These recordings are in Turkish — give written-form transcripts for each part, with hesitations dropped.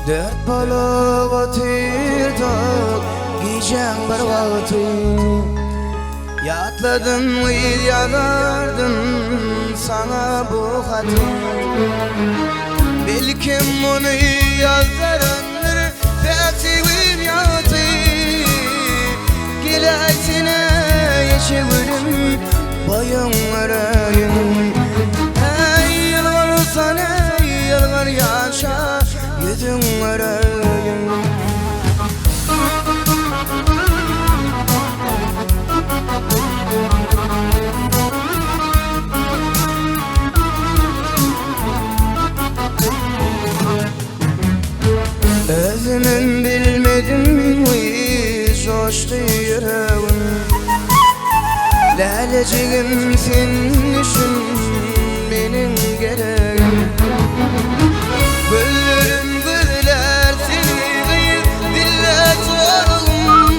Dört balık oturdu giyeceğim bir vakti. Yatladım yazardım sana bu hatı. Belkim onu yazarındır fesivim yatı. Gilaysine yeşevirim boyun arayın. Ey yılgar sana yılgar yaşa yüzün arayın. Özümün bilmedim mi coştu yüreğim. Laleciğim senin için benim gereğim. Güllerim güller seni kıyıp dille sorun.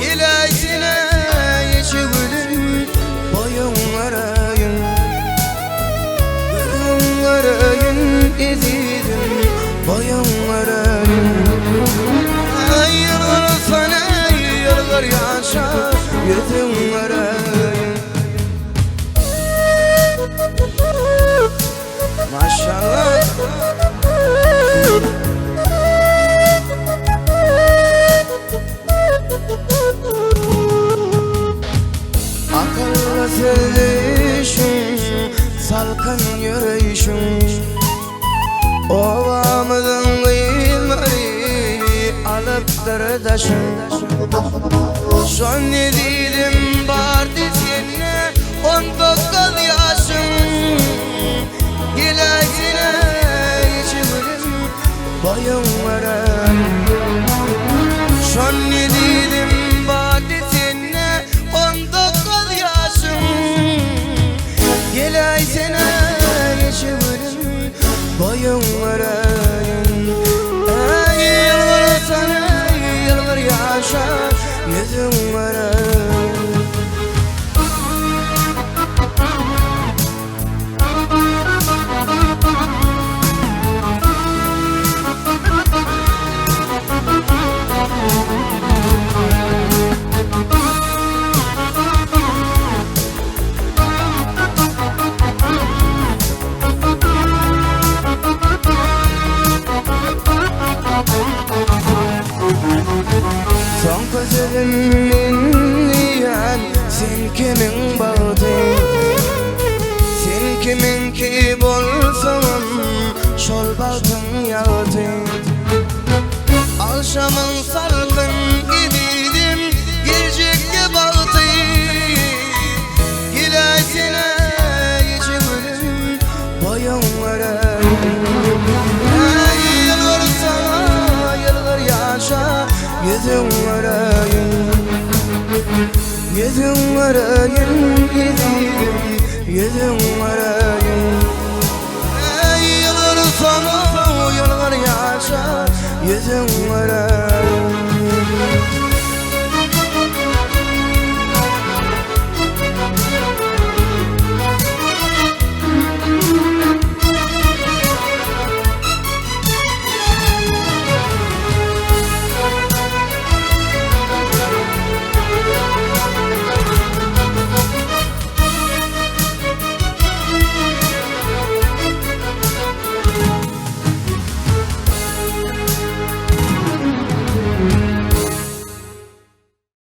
Gilaysine yeşevirim boyun arayın. Boyun arayın izledim boyun arayın. Yılgar sana yılgar yaşa yüzün arayın. Maşallah. Akıllı sevişim, salkın yürüyüşüm. Ovamızın kıyımları alıp dırdaşım. Son dediğim vardı seninle 19 yaşım. Gilaysine içimirim boyun arayın. Son dediğim vardı seninle 19 yaşım. Gilaysine içimirim boyun arayın. Ey yılgar sana yılgar yaşa yüzün arayın. Son gözlerimin yiyen sen kimin bağdı? Sen kimin ki bolsan şol bağdın yağdı. Akşamın salkın gididim gelecekte bağdı. Gilaysine yeşevirim boyun arayın. Ey yılgar sana yılgar yaşa yüzün arayın. Yüzün arayın izledim yüzün arayın. Ey yılgar sana yılgar yaşa yüzün arayın.